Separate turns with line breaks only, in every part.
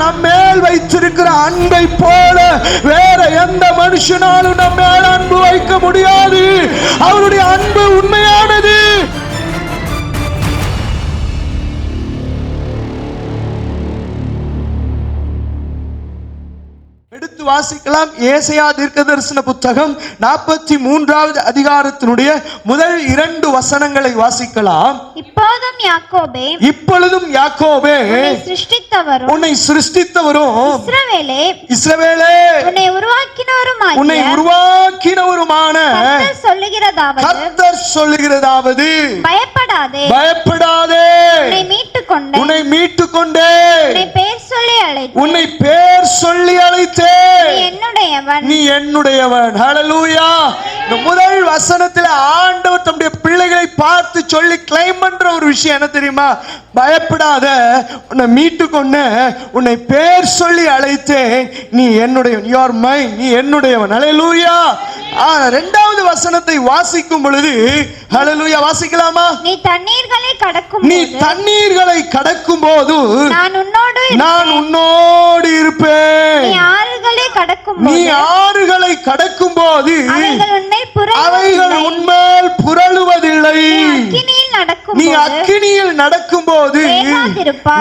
நம் மேல் வைத்திருக்கிற அன்பை போல வேற எந்த மனுஷனாலும் நம் மேல் அன்பு வைக்க முடியாது. அவருடைய அன்பு உண்மையானது. எடுத்து வாசிக்கலாம். ஏசாயா தீர்க்கதரிசன புத்தகம் 43வது அதிகாரத்தினுடைய முதல் 2 வசனங்களை வாசிக்கலாம். இப்பொழுதும் யாக்கோபே உன்னை சிருஷ்டித்தவரும் இஸ்ரவேலே உன்னை உருவாக்கினவருமான கர்த்தர் சொல்லுகிறதாவது பயப்படாதே உன்னை மீட்டுக்கொண்டே உன்னை பேர் சொல்லி அழைத்தேன் நீ என்னுடையவன். ஹல்லேலூயா. இந்த முதல் வசனத்தில் ஆண்டவர் தம்முடைய பிள்ளைகளை பார்த்து சொல்லி கிளைம் பண்ற ஒரு விஷயம் என்ன தெரியுமா? பயப்படாத, உன்னை மீட்டுக்கொண்டு உன்னை பேர் சொல்லி அழைத்தேன், நீ என்னுடையவன். you are mine, நீ என்னுடையவன். ஹல்லேலூயா. 2வது வசனத்தை வாசிக்கும் பொழுது ஹல்லேலூயா வாசிக்கலாமா?
நீ தண்ணீர்களை கடக்கும் போது
நான் உன்னோடு இருப்பேன். நீ ஆறுகளை கடக்கும் போது அவைகள் உன்மேல் புரளுவதில்லை. நீ அக்கினியில் நடக்கும் போது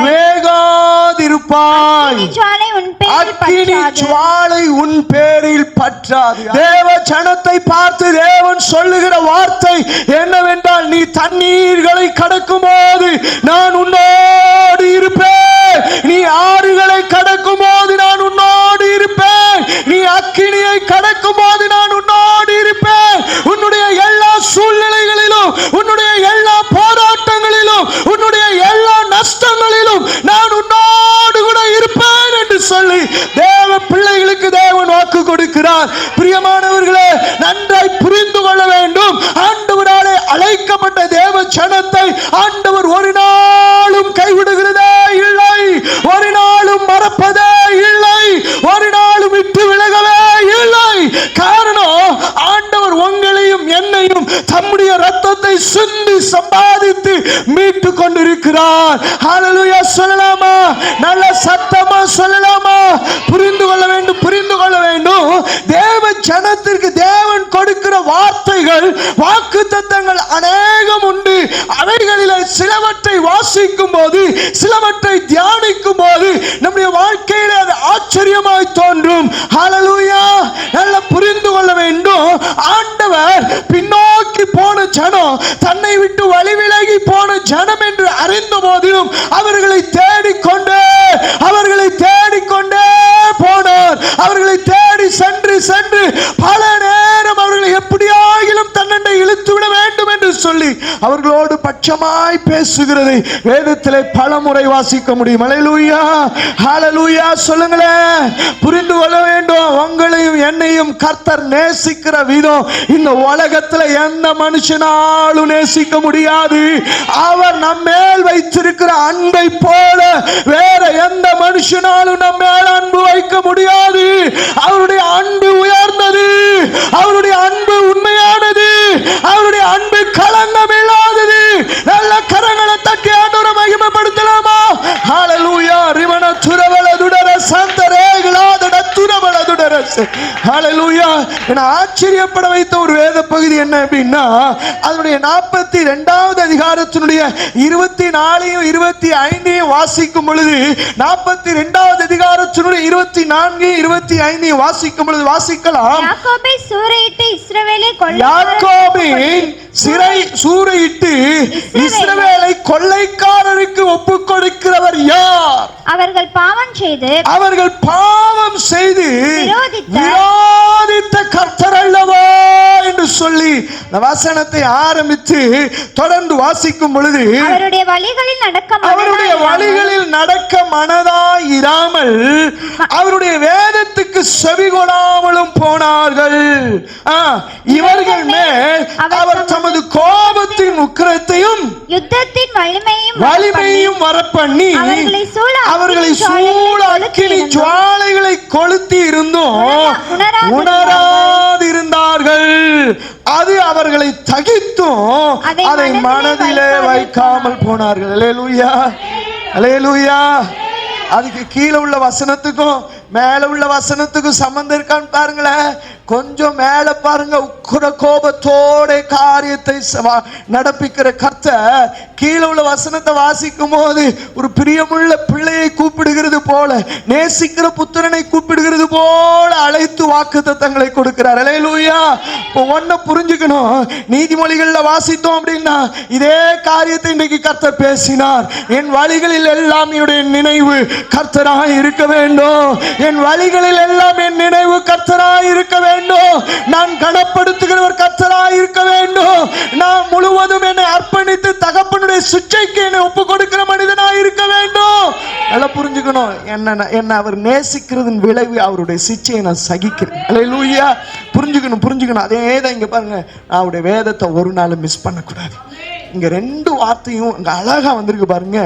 வேகாதிருப்பாய். அக்கினி ஜுவாலை உன் பேரில் பற்றாது. தேவ ஜனத்தை பார்த்து தேவன் சொல்லுகிற வார்த்தை என்னவென்றால், நீ தண்ணீர்களை கடக்கும் போது நான் உன்னோடு இருப்பேன். நீ ஆறுகளை கடக்கும் போது நான் உன்னோடு இருப்பேன். நீ அக்கினியை கடக்கும் போது நான் உன்னோடு இருப்பேன். உன்னுடைய எல்லா சூழ்நிலைகளிலும், உன்னுடைய எல்லா போராட்டங்களிலும், உன்னுடைய எல்லா நஷ்டங்களிலும் நான் உன்னோடு கூட இருப்பேன் என்று சொல்லி தேவ பிள்ளைகளுக்கு தேவன் வாக்கு கொடுக்கிறார். பிரியமானவர்களே, நன்றாய் புரிந்து கொள்ள வேண்டும். ஆண்டவராலே அழைக்கப்பட்ட தேவ ஜனத்தை ஆண்டவர் ஒரு நாளும் கைவிடுகிறதே இல்லை, ஒரு நாளும் மறப்பதே இல்லை, ஒரு நாளும் விட்டு விலகவே இல்லை. காரணம், ஆண்டவர் உங்களையும் என்னையும் தம்முடைய ரத்தத்தை சிந்தி சம்பாதித்து மீட்டு கொண்டிருக்கிறார். ஹல்லேலூயா சொல்லலாமா? நல்ல சத்தமா சொல்லலாமா? புரிந்து கொள்ள வேண்டும், புரிந்து கொள்ள வேண்டும். தேவ ஜனத்திற்கு தேவன் கொடுக்கிற வார்த்தைகள், வாக்குத்தத்தங்கள் அநேகம் உண்டு. அவைகளில் சிலவற்றை வாசிக்கும் போது, சிலவற்றை தியானிக்கும் போது நம்முடைய வாழ்க்கையில் அது ஆச்சரியமாய் தோன்றும். ஹல்லேலூயா. நல்ல புரிந்து கொள்ள வேண்டும். ஆண்டவர் பின்னோக்கி போன ஜனம், தன்னை விட்டு வழி விலகி போன ஜனம் என்று அறிந்த போதிலும் அவர்களை தேடிக்கொண்டே போனார். அவர்களை தேடி சென்று சென்று பல நேரம் அவர்களை எப்படியாகிலும் தன்னண்டை இழுத்து விட வேண்டும் என்று சொல்லி அவர்களோடு பட்சமாய் பேசுகிறதை வேதத்திலே பல முறை வாசிக்க முடியும். ஹல்லேலூயா, ஹல்லேலூயா சொல்லுங்களேன். புரிந்து கொள்ள வேண்டும். உங்களையும் என்னையும் கர்த்தர் நேசிக்கிற விதம் இந்த உலகத்தில் எந்த மனுஷனாலும் நேசிக்க முடியாது. அவர் நம் மேல் வைத்திருக்கிற அன்பை போல வேற எந்த மனுஷனாலும் நம் மேல் அன்பு வைக்க முடியாது. அவருடைய அன்பு உயர்ந்தது, அவருடைய அன்பு உண்மையானது, அவருடைய அன்பு களங்கம் இல்லாதது. நல்ல கரங்களை தட்டி ஆண்டவரை மகிமைப்படுத்தலாமா? ஹல்லேலூயா. ரிமன துரவல துடர சந்தரேகலாதட துரவல துடரஸ். ஹல்லேலூயா. என ஆச்சரியப்பட வைத்த ஒரு வேத பகுதி என்ன அப்படின்னா, அதனுடைய 42வது அதிகாரத்தினுடைய 24 25 வாசிக்கும் பொழுது, 42வது அதிகாரத்தினுடைய 24 25 வாசிக்கும் பொழுது வாசிக்கலாம்.
யாக்கோபை சூறையிட்டு இஸ்ரவேலை
சூறையிட்டு இஸ்ரவேலை கொள்ளைக்காரருக்கு ஒப்புக் கொடுக்கிறவர் யார்?
அவர்கள் பாவம் செய்து
விரோதித்த கர்த்தர் அல்லவோ என்று சொல்லி வசனத்தை ஆரம்பித்து தொடர்ந்து வாசிக்கும் பொழுது,
அவருடைய வழிகளில் நடக்க
மனதாயிராமல் அவருடைய வேதத்துக்கு செவி கொடாமலும் போனார்கள். இவர்கள் மேல் அவர் தமது கோபத்தின் உக்கிரத்தையும்
யுத்தத்தின்
வலிமையும் வரப்பண்ணி அவர்களை சூழ அக்கினி ஜுவாலைகளை கொளுத்தி இருந்தும் உணராதிருந்தார்கள். அது அவர்களை தகித்தும் அதை மனதிலே வைக்காமல் போனார்கள். அல்லேலூயா, அல்லேலூயா. அதுக்கு கீழே உள்ள வசனத்துக்கும் மேல உள்ள வசனத்துக்கும் சம்பந்தம் இருக்கான்னு பாருங்களேன். கொஞ்சம் மேல பாருங்க, உக்கிர கோபத்தோட காரியத்தை நடப்பிக்கிற கர்த்தர் கீழே உள்ள வசனத்தை வாசிக்கும் போது ஒரு பிரியமுள்ள பிள்ளையை கூப்பிடுகிறது போல, நேசிக்கிற புத்திரனை கூப்பிடுகிறது போல அழைத்து வாக்குத்தத்தங்களை கொடுக்கிறார். அல்லேலூயா. இப்போ ஒன்ன புரிஞ்சுக்கணும், நீதிமொழிகள்ல வாசித்தோம் அப்படின்னா இதே காரியத்தை இன்றைக்கு கர்த்தர் பேசினார். என் வழிகளில் எல்லாம் என்னுடைய நினைவு கர்த்தராய் இருக்க வேண்டும். என் வழிகளில் எல்லாம் என் நினைவு கர்த்தராய் இருக்க வேண்டும். நான் கனப்படுத்துகிறவர் கர்த்தராய் இருக்க வேண்டும். நான் முழுவதும் என்னை அர்ப்பணித்து தகப்பனுடைய சிட்சைக்கு என்னை ஒப்பு கொடுக்கிற மனிதனாய் இருக்க வேண்டும். நல்லா புரிஞ்சுக்கணும், என்ன அவர் நேசிக்கிறதன் விளைவு அவருடைய சிட்சையை நான் சகிக்கிறேன். அல்லேலூயா. புரிஞ்சுக்கணும். அதே தான் இங்க பாருங்க, அவருடைய வேதத்தை ஒரு நாள் மிஸ் பண்ணக்கூடாது. இங்க ரெண்டு வார்த்தையும் இங்க அழகா வந்திருக்கு பாருங்க.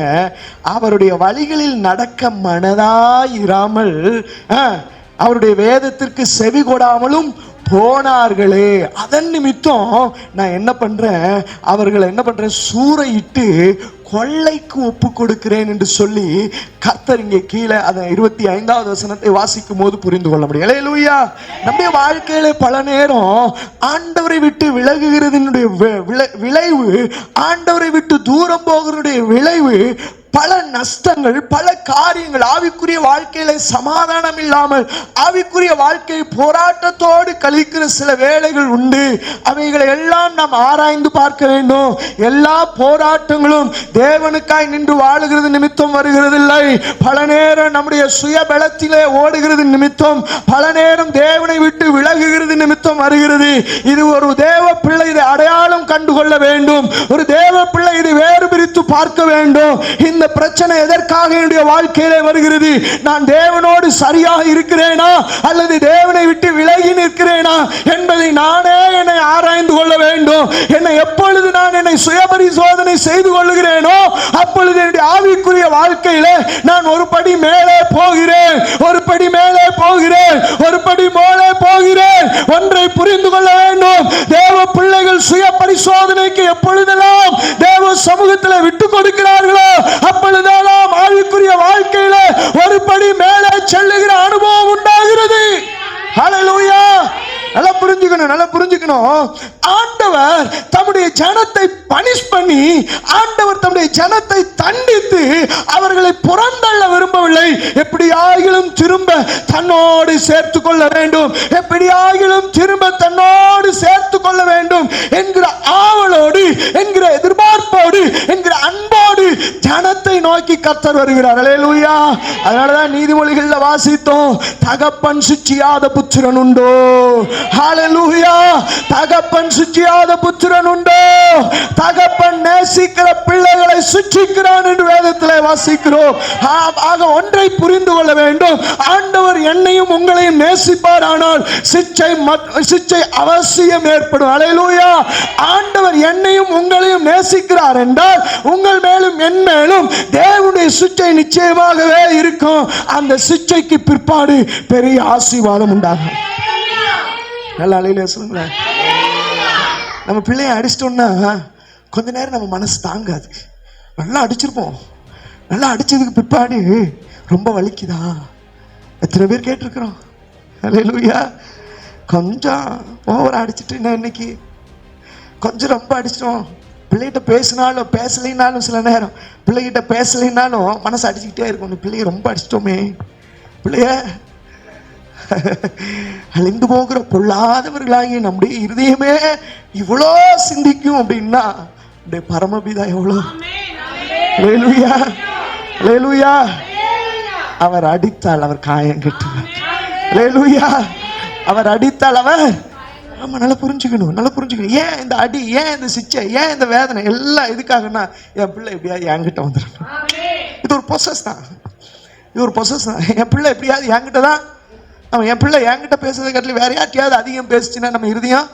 அவருடைய வழிகளில் நடக்க மனதாயிராமல் அவருடைய வேதத்திற்கு செவி கொடாமலும் போனார்களே, அதன் நிமித்தம் நான் என்ன பண்றேன், அவர்களை என்ன பண்றேன், சூறையிட்டு கொள்ளைக்கு ஒப்பு கொடுக்கிறேன் என்று சொல்லி கர்த்தர் இங்கே கீழே அதை 25வது வசனத்தை வாசிக்கும் போது புரிந்து கொள்ள முடியும். அல்லேலூயா. நம்முடைய வாழ்க்கையில பல நேரம் ஆண்டவரை விட்டு விலகுகிறதனுடைய விளைவு, ஆண்டவரை விட்டு தூரம் போகிறதுடைய விளைவு பல நஷ்டங்கள், பல காரியங்கள். ஆவிக்குரிய வாழ்க்கையில சமாதானம் இல்லாமல் ஆவிக்குரிய வாழ்க்கை போராட்டத்தோடு கழிக்கிற சில வேளைகள் உண்டு. அவைகளை எல்லாம் நாம் ஆராய்ந்து பார்க்க வேண்டும். எல்லா போராட்டங்களும் தேவனுக்காய் நின்று வாழுகிறது நிமித்தம் வருகிறதில்லை. பல நேரம் நம்முடைய சுய பலத்திலே ஓடுகிறது நிமித்தம், பல நேரம் தேவனை விட்டு விலகுகிறது நிமித்தம் வருகிறது. இது ஒரு தேவ பிள்ளை இதை அடையாளம் கண்டுகொள்ள வேண்டும். ஒரு தேவ பிள்ளை இதை வேறு பிரித்து பார்க்க வேண்டும். இந்த பிரச்சனை எதற்காக என்னுடைய வாழ்க்கையிலே வருகிறது? நான் தேவனோடு சரியாக இருக்கிறேனா அல்லது தேவனை விட்டு விலகி நிற்கிறேனா என்பதை நானே என்னை ஆராய்ந்து கொள்ள வேண்டும். என்னை எப்பொழுது நான் என்னை சுயபரிசோதனை செய்து கொள்ளுகிறேனோ அப்பொழுது என்னுடைய ஆவிக்குரிய வாழ்க்கையில நான் ஒரு படி மேலே போகிறேன், ஒரு படி மேலே போகிறேன், ஒரு படி மேலே போகிறேன். ஒன்றை புரிந்து கொள்ள வேண்டும், தேவ பிள்ளைகள் சுய பரிசோதனைக்கு எப்பொழுதெல்லாம் தேவ சமூகத்தில் விட்டு கொடுக்கிறார்களோ அப்பொழுதெல்லாம் ஆவிக்குரிய வாழ்க்கையில ஒரு படி மேலே செல்லுகிற அனுபவம் உண்டாகிறது. ஹல்லேலூயா. நல்லா புரிஞ்சுக்கணும். ஆண்டவர் தம்முடைய ஜனத்தை பனிஷ் பண்ணி, ஆண்டவர் தம்முடைய ஜனத்தை தண்டித்து அவர்களை புறந்தள்ள விரும்பவில்லை. எப்படியாகிலும் திரும்ப தன்னோடு சேர்த்து கொள்ள வேண்டும், எப்படியாகிலும் திரும்ப தன்னோடு சேர்த்து கொள்ள வேண்டும் என்கிற ஆவலோடு, என்கிற எதிர்பார்ப்போடு, என்கிற அன்போடு ஜனத்தை நோக்கி கர்த்தர் வருகிறார். அல்லேலூயா. அதனாலதான் நீதிமொழிகள்ல வாசித்தோம், தகப்பன் சுச்சியாத புத்திரன் உண்டோ. ஹல்லேலூயா. தகப்பன் சுச்சியாத புத்திரன் உண்டோ. தகப்பன் நேசிக்கிற பிள்ளைகளை சுற்றிக்கிறான் என்று வேதத்திலே வாசிக்கிறோம். ஆக ஒன்றை புரிந்து கொள்ள வேண்டும், ஆண்டவர் என்னையும் உங்களையும் நேசிப்பார். ஆனால் சிச்சை அவசியம் ஏற்படும். அல்லேலூயா. ஆண்டவர் என்னையும் உங்களையும் நேசிக்கிறார் என்றால் உங்கள் மேலும் என் மேலும் தேவனுடைய சிச்சை நிச்சயமாகவே இருக்கும். அந்த சிச்சைக்கு பிற்பாடு பெரிய ஆசீர்வாதம் உண்டாகும். நல்லா அலையில சொல்லுங்களேன். நம்ம பிள்ளைய அடிச்சிட்டோம்னா கொஞ்ச நேரம் நம்ம மனசு தாங்காது. நல்லா அடிச்சிருப்போம், நல்லா அடிச்சதுக்கு பிற்பாடு ரொம்ப வலிக்குதா? எத்தனை பேர் கேட்டிருக்கிறோம்? அல்லேலூயா. கொஞ்சம் ஓவரா அடிச்சுட்டு இன்னைக்கு கொஞ்சம் ரொம்ப அடிச்சிட்டோம். பிள்ளைகிட்ட பேசினாலும் பேசலைனாலும் சில நேரம் பிள்ளைகிட்ட பேசலைனாலும் மனசு அடிச்சுக்கிட்டே இருக்கும். பிள்ளைய ரொம்ப அடிச்சிட்டோமே, பிள்ளைய அழிந்து போகிற பொல்லாதவர்களாகி நம்முடைய இருதயமே இவ்வளோ சிந்திக்கும் அப்படின்னா பரமபிதா எவ்வளோ. அல்லேலூயா. அல்லேலூயா. அவர் அடித்தால் அவர் காயம் கட்டுவார். அல்லேலூயா. அவர் அடித்தால் அவர், ஆமா, நல்லா புரிஞ்சுக்கணும். ஏன் இந்த அடி, ஏன் இந்த சிச்சை, ஏன் இந்த வேதனை எல்லாம் எதுக்காகனா என் பிள்ளை எப்படியாவது என்கிட்ட வந்துடும். இது ஒரு ப்ரொசஸ் தான். என் பிள்ளை எப்படியாவது என்கிட்ட தான். அவன் என் பிள்ளை என்கிட்ட பேசுறதை கட்டில வேற யார்ட்டையாவது அதிகம் பேசிச்சுன்னா நம்ம இருதயம்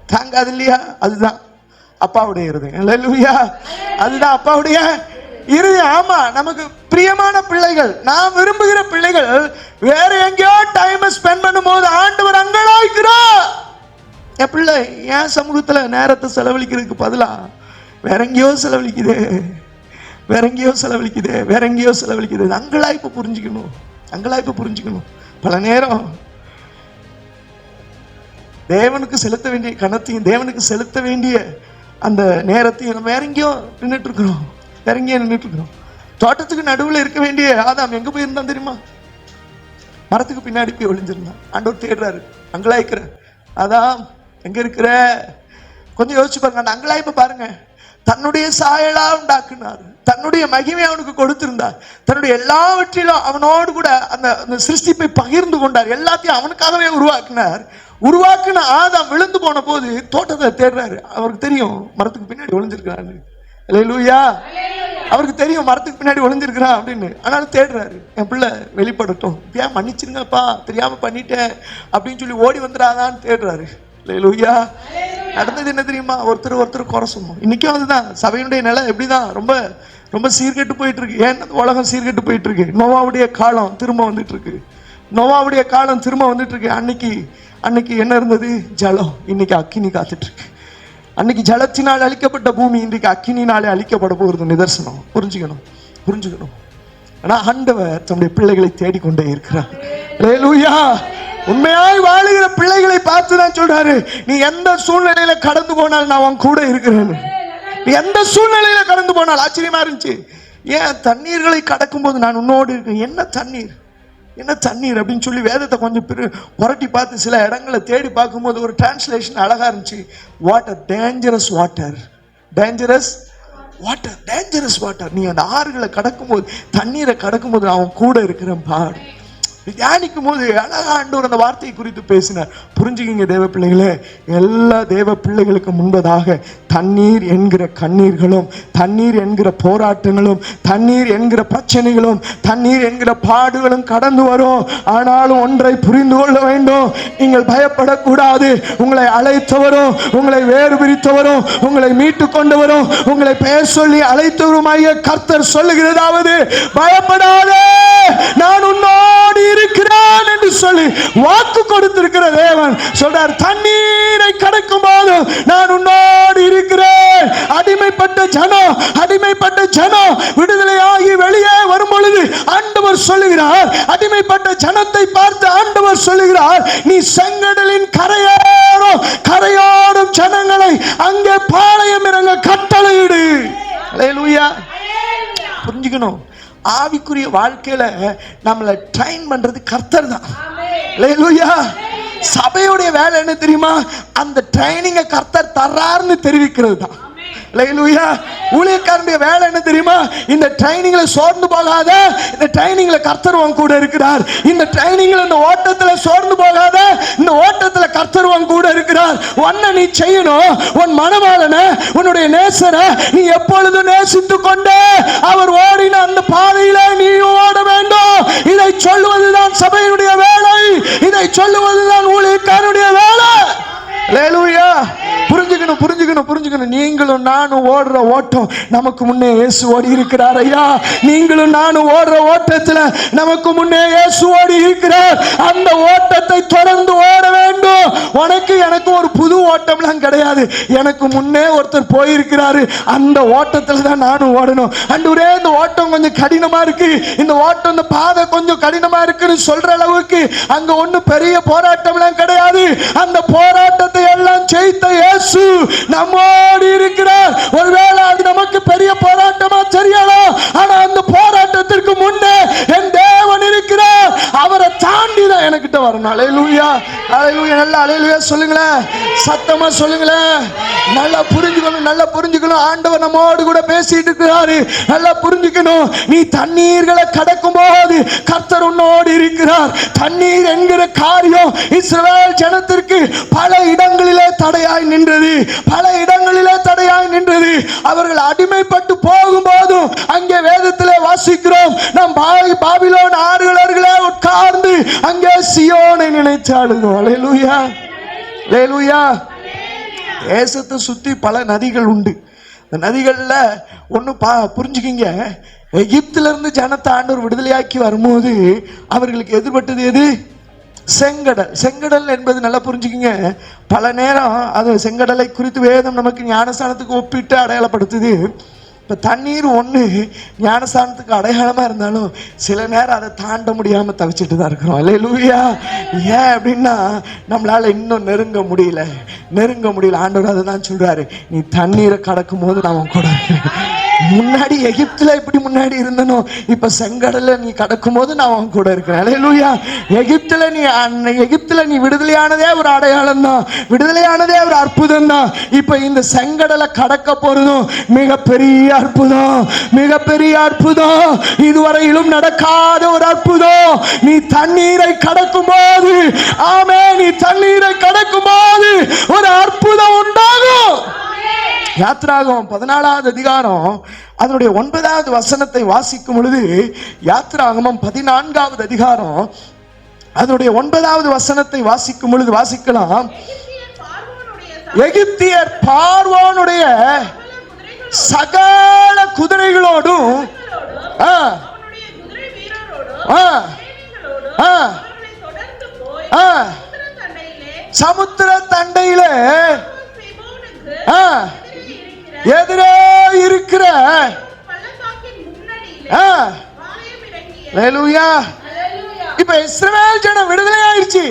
தாங்காது இல்லையா? அதுதான் அப்பாவுடைய இருதயம். அல்லேலூயா. அதுதான் அப்பாவுடைய இருதயம். ஆமா, நமக்கு பிரியமான பிள்ளைகள், நான் விரும்புகிற பிள்ளைகள் வேற எங்கேயோ டைம் ஸ்பெண்ட் பண்ணும் போது ஆண்டவர் அங்கலாய்க்கிறார். என் பிள்ளை என் சமூகத்துல நேரத்தை செலவழிக்கிறதுக்கு பதிலா வேற எங்கேயோ செலவழிக்குது, வேற எங்கேயோ செலவழிக்குது, வேற எங்கேயோ செலவழிக்குது. அங்கலாய்ப்பு புரிஞ்சுக்கணும், அங்கலாய்ப்பு புரிஞ்சுக்கணும். பல நேரம் தேவனுக்கு செலுத்த வேண்டிய கணத்தையும் தேவனுக்கு செலுத்த வேண்டிய அந்த நேரத்தையும் நம்ம வேற எங்கேயோ நின்றுட்டு இருக்கிறோம், வேற எங்கேயோ நின்றுட்டு இருக்கிறோம். தோட்டத்துக்கு நடுவில் இருக்க வேண்டிய ஆதாம் எங்க போயிருந்தான் தெரியுமா? மரத்துக்கு பின்னாடி போய் ஒளிஞ்சிருந்தான். ஆண்டவர் தேடுறாரு, அங்கலாய்க்கிற ஆதாம் எங்க இருக்கிற? கொஞ்சம் யோசிச்சு பாருங்க. அந்த அங்கலாய்ப்பை பாருங்க. தன்னுடைய சாயலா உண்டாக்குனார், தன்னுடைய மகிமை அவனுக்கு கொடுத்திருந்தார், தன்னுடைய எல்லாவற்றிலும் அவனோடு கூட அந்த சிருஷ்டிப்பை பகிர்ந்து கொண்டார், எல்லாத்தையும் அவனுக்காகவே உருவாக்கினார். உருவாக்குன ஆதாம் விழுந்து போன போது தோட்டத்தை தேடுறாரு. அவருக்கு தெரியும் மரத்துக்கு பின்னாடி ஒளிஞ்சிருக்கிறாரு. அல்லேலூயா. அவருக்கு தெரியும் மரத்துக்கு பின்னாடி ஒளிஞ்சிருக்கிறான் அப்படின்னு. ஆனாலும் தேடுறாரு, என் பிள்ளை வெளிப்படட்டும், ஏன் மன்னிச்சிருங்கப்பா, தெரியாம பண்ணிட்டேன் அப்படின்னு சொல்லி ஓடி வந்துடாதான்னு தேடுறாரு. அல்லேலூயா. நடந்தது என்ன தெரியுமா? ஒருத்தர் குறை சொன்னோம். இன்னைக்கும் அதுதான் சபையினுடைய நிலை. எப்படிதான் ரொம்ப ரொம்ப சீர்கெட்டு போயிட்டு இருக்கு. ஏன் உலகம் சீர்கெட்டு போயிட்டு இருக்கு? நோவாவுடைய காலம் திரும்ப வந்துட்டு இருக்கு. நோவாவுடைய காலம் திரும்ப வந்துட்டு இருக்கு. அன்னைக்கு என்ன இருந்தது? ஜலம். இன்னைக்கு அக்கினி காத்துட்டு இருக்கு. அன்னைக்கு ஜலத்தினால் அழிக்கப்பட்ட பூமி இன்றைக்கு அக்கினினாலே அழிக்கப்பட போகிறது நிதர்சனம். புரிஞ்சுக்கணும். ஆனா ஆண்டவர் தன்னுடைய பிள்ளைகளை தேடிக்கொண்டே இருக்கிறார். அல்லேலூயா. உண்மையாய் வாழுகிற பிள்ளைகளை பார்த்து தான் சொல்றாரு, நீ எந்த சூழ்நிலையில கடந்து போனால் நான் உன் கூட இருக்கிறேன். நீ எந்த சூழ்நிலையில கடந்து போனால். ஆச்சரியமா இருந்துச்சு. ஏன் தண்ணீர்களை கடக்கும் போது நான் உன்னோடு இருக்கேன். என்ன தண்ணீர் அப்படின்னு சொல்லி வேதத்தை கொஞ்சம் புரட்டி பார்த்து சில இடங்களை தேடி பார்க்கும்போது ஒரு டிரான்ஸ்லேஷன் அழகா இருந்துச்சு. Water, dangerous water, dangerous water. நீ அந்த ஆறுகளை கடக்கும்போது, தண்ணீரை கடக்கும்போது அவன் கூட இருக்கிறேன் பாடு. தியானிக்கும் போது அழகா ஆண்டவர் அந்த வார்த்தையை குறித்து பேசினார். புரிஞ்சுக்கிங்க தேவ பிள்ளைகளே, எல்லா தேவ பிள்ளைகளுக்கு முன்பதாக தண்ணீர் என்கிற கண்ணீர்களும், தண்ணீர் என்கிற போராட்டங்களும், தண்ணீர் என்கிற பிரச்சனைகளும், தண்ணீர் என்கிற பாடுகளும் கடந்து வரும். ஆனாலும் ஒன்றை புரிந்து கொள்ள வேண்டும், நீங்கள் பயப்படக்கூடாது. உங்களை அழைத்தவரும், உங்களை வேறு பிரித்தவரும், உங்களை மீட்டு கொண்டவரும், உங்களை பெயர் சொல்லி அழைத்தவருமாகிய கர்த்தர் சொல்லுகிறதாவது, பயப்படாதே, நான் உன்னோடு இருக்கிறான் என்று சொல்லி வாக்கு கொடுத்திருக்கிற தேவன் சொல்றார். தண்ணீரை கடக்கும் போது நான் உன்னோடு இருக்கிறேன். அடிமைப்பட்ட ஜனம் விடுதலையாகி வெளியே வரும் பொழுது ஆண்டவர் சொல்லுகிறார், அடிமைப்பட்ட ஜனத்தை பார்த்து ஆண்டவர் சொல்லுகிறார், நீ செங்கடலின் கரையோடும் ஜனங்களை அங்கே பாளையம் இறங்க கட்டளையிடு. அல்லேலூயா. புரிஞ்சுக்கணும், ஆவிக்குரிய வாழ்க்கையில நம்மளை ட்ரெயின் பண்றது கர்த்தர் தான். அல்லேலூயா. சபையுடைய வேலை என்ன தெரியுமா? அந்த ட்ரைனிங்கை கர்த்தர் தர்றாருன்னு தெரிவிக்கிறது தான். அல்லேலூயா. ஊழியக்காரனுடைய வேலை என்ன தெரியுமா? இந்த ட்ரைனிங்ல சோர்ந்து போகாத, இந்த ட்ரைனிங்ல கர்த்தர் உன் கூட இருக்கிறார். இந்த ட்ரைனிங்ல, இந்த ஓட்டத்துல சோர்ந்து போகாத, இந்த ஓட்டத்துல கர்த்தர் உன் கூட இருக்கிறார். ஒன்ன நீ செய்யணும், உன் மனவாளனை, உன்னுடைய நேசரை நீ எப்பொழுதும் நேசித்து கொண்டு அவர் ஓடின அந்த பாதையில நீ ஓட வேண்டும். இதை சொல்லுவதுதான் சபையினுடைய வேலை, இதை சொல்லுவதுதான் ஊழியக்காரனுடைய வேலை. அல்லேலூயா. புரிஞ்சுக்கணும். நீங்களும் நானும் ஓடுற ஓட்டம், நமக்கு முன்னே இயேசு ஓடி இருக்கிறார். ஐயா, நீங்களும் நானும் ஓடுற ஓட்டத்தில் நமக்கு முன்னே இயேசு ஓடி இருக்கிறார். அந்த ஓட்டத்தை தொடர்ந்து ஓட வேண்டும். உனக்கு எனக்கு ஒரு புது ஓட்டம்லாம் கிடையாது. எனக்கு முன்னே ஒருத்தர் போயிருக்கிறாரு, அந்த ஓட்டத்தில் தான் நானும் ஓடணும். ஆண்டவரே, இந்த ஓட்டம் கொஞ்சம் கடினமா இருக்கு, இந்த ஓட்டம், இந்த பாதை கொஞ்சம் கடினமா இருக்குன்னு சொல்ற அளவுக்கு அங்க ஒன்னும் பெரிய போராட்டம்லாம் கிடையாது. அந்த போராட்டத்தை எல்லாம் ஜெயித்த இயேசு நம்மோடு இருக்கிறார். ஒருவேளை அது நமக்கு பெரிய போராட்டமா தெரியலாம், ஆனா அந்த போராட்டத்திற்கு முன்னே என் தேவன் இருக்கிறார். அவரை தாண்டி தான் எனக்கிட்ட வரணும். அல்லேலூயா. நல்லா அல்லேலூயா சொல்லுங்களேன், சத்தமா சொல்லுங்களேன். நல்லா புரிஞ்சுக்கணும். ஆண்டவர் நம்மோடு கூட பேசிட்டு இருக்கிறாரு. நல்லா புரிஞ்சுக்கணும். நீ தண்ணீர்களை கடக்கும் போது கர்த்தர் உன்னோடு இருக்கிறார். தண்ணீர் என்கிற காரியம் இஸ்ரவேல் ஜனத்திற்கு பல இடங்களிலே தடையாய் நின்றது. அவர்கள் அடிமைப்பட்டு போகும்போதும் அங்கே வேதத்திலே வாசிக்கிறோம், நாம் பாபிலோன் ஆறுகளே உட்கார்ந்து அங்கே சியோனை நினைத்து அழுகிறோம். அல்லேலூயா. தேசத்தை சுத்தி பல நதிகள் உண்டு. இந்த நதிகள்ல ஒண்ணு புரிஞ்சுக்கிங்க, எகிப்தில இருந்து ஜனத்தை ஆண்டவர் விடுதலையாக்கி வரும்போது அவர்களுக்கு எதிர்பட்டது எது? செங்கடல் என்பது நல்லா புரிஞ்சுக்கிங்க. பல நேரம் அது செங்கடலை குறித்து வேதம் நமக்கு ஞானஸ்தானத்துக்கு ஒப்பிட்டு அடையாளப்படுத்துது. இப்ப தண்ணீர் ஒண்ணு ஞானஸ்தானத்துக்கு அடையாளமா இருந்தாலும் சில நேரம் அதை தாண்ட முடியாம தவிச்சிட்டு தான் இருக்கிறோம். அல்லேலூயா. ஏன் அப்படின்னா நம்மளால இன்னும் நெருங்க முடியல. ஆண்டவர் அதை தான் சொல்றாரு, நீ தண்ணீரை கடக்கும் போது நான் உன் கூட இருக்கிறேன். முன்னாடி எகிப்துல இப்படி முன்னாடி இருந்தனோ, இப்ப செங்கடல்ல நீ கடக்கும் போது நான் உன் கூட இருக்கிறேன். அல்லேலூயா. எகிப்துல நீ விடுதலையானதே ஒரு அடையாளம் தான், விடுதலையானதே ஒரு அற்புதம் தான். இப்ப இந்த செங்கடலை கடக்க போறதும் மிகப்பெரிய அற்புதம், மிகப்பெரிய அற்புதம், இதுவரையிலும் நடக்காத ஒரு அற்புதம். நீ தண்ணீரை கடக்கும் போது, ஆமே, நீ தண்ணீரை கடக்கும் போது ஒரு அற்புதம் உண்டாகும். யாத்திராகமம் 14வது அதிகாரம் அதனுடைய 9வது வசனத்தை வாசிக்கும் பொழுது, யாத்திராகமம் 14வது அதிகாரம் அதனுடைய 9வது வசனத்தை வாசிக்கும் பொழுது வாசிக்கலாம். எகிப்தியர் பார்வோனுடைய சகல குதிரைகளோடும் சமுத்திர தண்டையிலே எதிரே இருக்கிற இப்ப இஸ்ரவேல் ஜனம் விடுதலை ஆயிடுச்சு.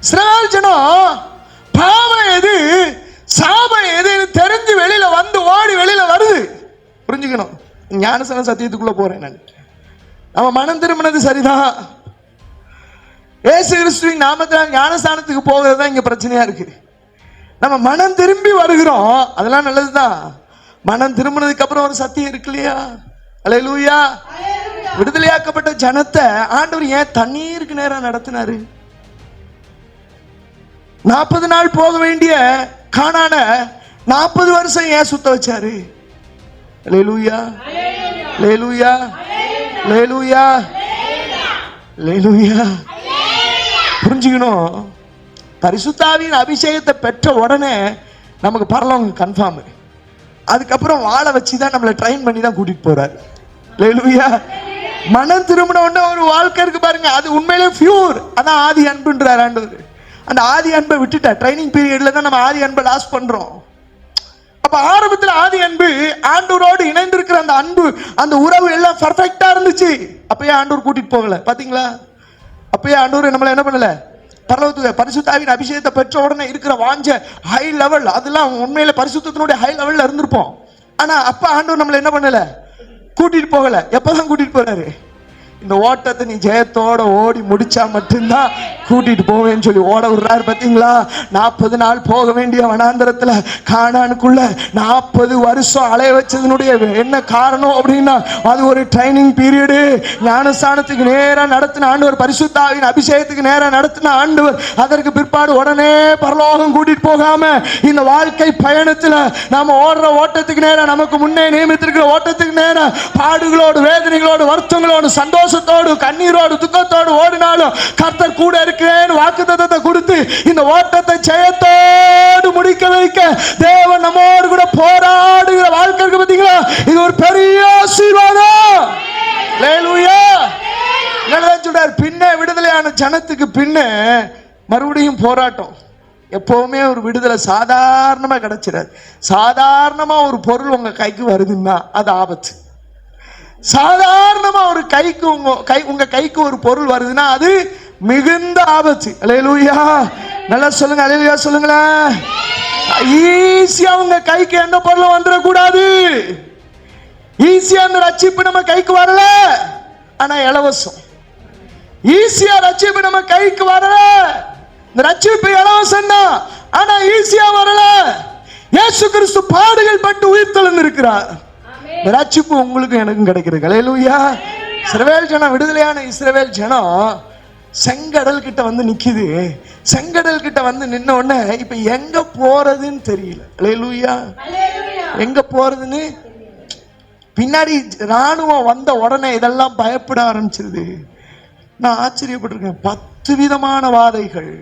இஸ்ரவேல் ஜனம் பாவம் எது சாபம் எதுன்னு தெரிஞ்சு வெளியில வந்து ஓடி வெளியில வருது. புரிஞ்சுக்கணும். ஞானஸ்தான சத்தியத்துக்குள்ள போறேன் நான். நம்ம மனம் திரும்பினது சரிதான். இயேசு கிறிஸ்துவின் நாமத்தினால் ஞானஸ்தானத்துக்கு போகிறது தான் இங்க பிரச்சனையா இருக்கு. நம்ம மனம் திரும்பி வருகிறோம், அதெல்லாம் நல்லதுதான். மனம் திரும்பினதுக்கு அப்புறம் ஒரு சத்தியம் இருக்கு இல்லையா? அல்லேலூயா. விடுதலையாக்கப்பட்ட ஜனத்தை ஆண்டவர் ஏன் தண்ணீருக்கு நேரம் நடத்தினாரு? 40 நாள் போக வேண்டிய கானான 40 வருஷம் ஏன் சுத்த வச்சாரு? அல்லேலூயா, அல்லேலூயா, அல்லேலூயா, அல்லேலூயா. புரிஞ்சுக்கணும். பரிசுத்தாவின் அபிஷேகத்தை பெற்ற உடனே நமக்கு பரலோகம் கன்ஃபார்ம். அதுக்கப்புறம் வாழ வச்சுதான் நம்மளை ட்ரெயின் பண்ணி தான் கூட்டிட்டு போறாரு. அல்லேலூயா. மனம் திரும்பின உடனே ஒரு வாழ்க்கை இருக்கு பாருங்க, அது உண்மையிலே பியூர். அதான் ஆதி அன்புன்றார் ஆண்டவர். அந்த ஆதி அன்பை விட்டுட்டா ட்ரைனிங் பீரியட்ல தான் நம்ம ஆதி அன்பை லாஸ் பண்றோம். அப்ப ஆரம்பத்துல ஆதி அன்பு ஆண்டவரோடு இணைந்திருக்கிற அந்த அன்பு, அந்த உறவு எல்லாம் பர்ஃபெக்டா இருந்துச்சு. அப்பயே ஆண்டவர் கூட்டிட்டு போகல. பாத்தீங்களா? அப்பயே ஆண்டவர் நம்மள என்ன பண்ணல? பரலோகத்துக்கு பரிசுத்தாவின் அபிஷேகத்தை பெற்ற உடனே இருக்கிற வாஞ்ச ஹை லெவல், அதெல்லாம் உண்மையில பரிசுத்தத்தினுடைய ஹை லெவல்ல இருந்திருப்போம். ஆனா அப்ப ஆண்டவர் நம்மள என்ன பண்ணல? கூட்டிட்டு போகல. எப்பதான் கூட்டிட்டு போறாரு? இந்த ஓட்டத்தை நீ ஜெயத்தோட ஓடி முடிச்சா மட்டும்தான் கூட்டிட்டு போவேன்னு சொல்லி ஓட விடுறாரு. பாத்தீங்களா? 40 நாள் போக வேண்டிய வனாந்தரத்துல கானானுக்குள்ள 40 வருஷம் அலைய வச்சதனுடைய என்ன காரணம் அப்படின்னா, அது ஒரு ட்ரைனிங் பீரியடு. ஞானஸ்தானத்துக்கு நேரம் நடத்தின ஆண்டவர், பரிசுத்தாவின் அபிஷேகத்துக்கு நேரம் நடத்தின ஆண்டவர், அதற்கு பிற்பாடு உடனே பரலோகம் கூட்டிட்டு போகாம இந்த வாழ்க்கை பயணத்துல நாம ஓடுற ஓட்டத்துக்கு நேரம், நமக்கு முன்னே நியமித்திருக்கிற ஓட்டத்துக்கு நேரம் பாடுகளோடு, வேதனைகளோடு, வருத்தங்களோடு, சந்தோஷத்தோடு, கண்ணீரோடு, துக்கத்தோடு ஓடினாலும் கர்த்தர் கூட இருக்கிறேன் வாக்குத்தத்தத்தை கொடுத்து இந்த ஓட்டத்தை ஜெயத்தோடு முடிக்க வைக்க தேவன் நம்மோடு கூட போராடுகிற வாழ்க்கை இருக்கு. பாத்தீங்களா? இது ஒரு பெரிய ஆசீர்வாதம். அல்லேலூயா. என்னதான் சொல்றார்? பின்ன விடுதலையான ஜனத்துக்கு பின்ன மறுபடியும் போராட்டம். எப்பவுமே ஒரு விடுதலை சாதாரணமா கிடைச்சிடாது. சாதாரணமா ஒரு பொருள் உங்க கைக்கு வருதுன்னா அது ஆபத்து. சாதாரணமா ஒரு கைக்கு உங்க கைக்கு ஒரு பொருள் வருதுன்னா அது மிகுந்த ஆபத்து. அல்லேலூயா. நல்லா சொல்லுங்க, அல்லேலூயா சொல்லுங்களேன். ஈஸியா உங்க கைக்கு எந்த பொருளும் வந்துடக்கூடாது. ஈஸியா அந்த ரட்சிப்பு நம்ம கைக்கு வரல, ஆனா இலவசம். ஈஸியா ரட்சிப்பு நம்ம கைக்கு வரல, இந்த ரட்சிப்பு இலவசம் தான், ஆனா ஈஸியா வரல. இயேசு கிறிஸ்து பாடுகள் பட்டு உயிர்த்தெழுந்து இருக்கிறார். ரட்சிப்பு உங்களுக்கு எனக்கும் கிடைக்கிறது. அல்லேலூயா. இஸ்ரவேல் ஜனம், விடுதலையான இஸ்ரவேல் ஜனம் செங்கடல் கிட்ட வந்து நிக்குது. செங்கடல் கிட்ட வந்து நின்ன உடனே இப்ப எங்க போறதுன்னு தெரியல. அல்லேலூயா. எங்க போறதுன்னு பின்னாடி ராணுவம் வந்த உடனே இதெல்லாம் பயப்பட ஆரம்பிச்சிருது. நான் ஆச்சரியப்பட்டிருக்கேன். 10 விதமான வாதைகள்,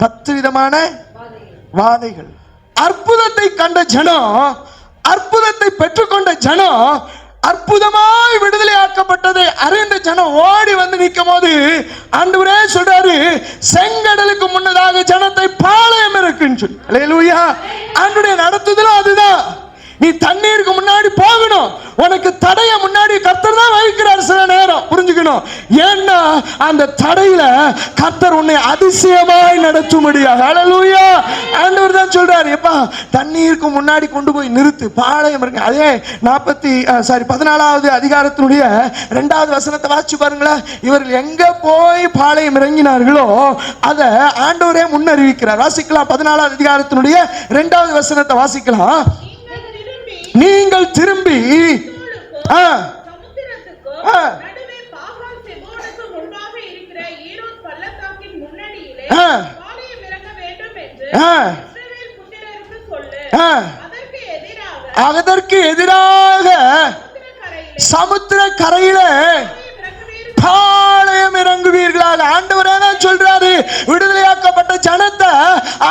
10 விதமான வாதைகள். அற்புதத்தை கண்ட ஜனம், அற்புதத்தை பெற்றுக்கொண்ட ஜனம், அற்புதமாய் விடுதலை ஆக்கப்பட்டதை அறிந்த ஜனம் ஓடி வந்து நிற்கும் போது ஆண்டவரே சொல்றாரு, செங்கடலுக்கு முன்னதாக ஜனத்தை பாளையம் இருக்குன்னு சொல்லி. அல்லேலூயா. ஆண்டவருடைய நடத்துதலும் அதுதான். நீ தண்ணீருக்கு முன்னாடி போகணும். உனக்கு தடைய முன்னாடி கர்த்தர் தான் வைக்கிறார் சில நேரம், புரிஞ்சுக்கணும். ஏன்னா அந்த தடையில கர்த்தர் உன்னை அதிசயமாய் நடத்தும்படியாக. ஹல்லேலூயா. ஆண்டவர் தான் சொல்றாரு, எப்பா தண்ணீருக்கு முன்னாடி கொண்டு போய் நிறுத்து, பாளையம் இருக்கு. அதே 14வது அதிகாரத்தினுடைய 2வது வசனத்தை வாசிச்சு பாருங்களேன். இவர்கள் எங்க போய் பாளையம் இறங்கினார்களோ அதை ஆண்டவரே முன்னறிவிக்கிறார். வாசிக்கலாம், 14வது அதிகாரத்தினுடைய 2வது வசனத்தை வாசிக்கலாம். நீங்கள் திரும்பி அதற்கு எதிராக சமுத்திர கரையில பாளையம் இறங்குவீர்களாக. ஆண்டவர் தான் சொல்றாரு, விடுதலையாக்கப்பட்ட ஜனத்தை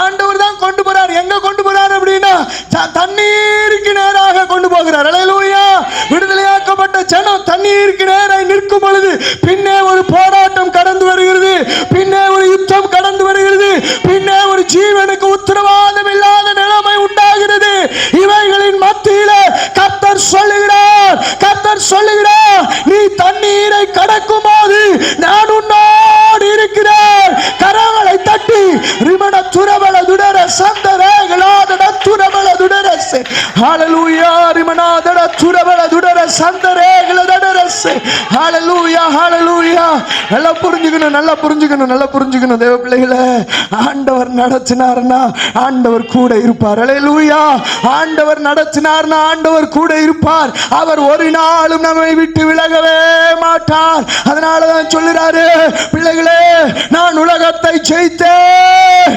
ஆண்டவர் தான் கொண்டு போறார். எங்க கொண்டு போறார் அப்படின்னா தண்ணீருக்கு நேராக கொண்டு போகிறார். ஹல்லேலூயா. விடுதலையாக்கப்பட்ட ஜனம் தண்ணீருக்கு நேராக நிற்கும் பொழுது பின்னே ஒரு போராட்டம் கடந்து வருகிறது, பின்னே ஒரு யுத்தம் கடந்து வருகிறது, பின்னே ஒரு ஜீவனுக்கு உத்தரவாதம் இல்லாத நிலைமை உண்டாகிறது. இவைகளின் மத்தியில கர்த்தர் சொல்லுகிறார், நீ தண்ணீரை கடக்கும் போது நான் உன்னோடு இருக்கிறேன். கரங்களை தட்டி ரிமண துரபல துடர சந்தரேகலாதட துரபல துடரசே. ஹல்லேலூயா. ரிமணாதட துரபல துடர சந்தரேகலதடரசே. ஹல்லேலூயா, ஹல்லேலூயா. நல்லா புரிஞ்சுக்கணும் தேவ பிள்ளைகளே. ஆண்டவர் நடத்தினார்னா ஆண்டவர் கூட இருப்பார். ஹல்லேலூயா. ஆண்டவர் நடத்தினார்னா ஆண்டவர் கூட இருப்பார். அவர் ஒரு நாளும் நம்மை விட்டு விலகவே மாட்டார். அதனாலதான் சொல்லுறாரு, பிள்ளைகளே நான் உலகத்தை ஜெயித்தேன்,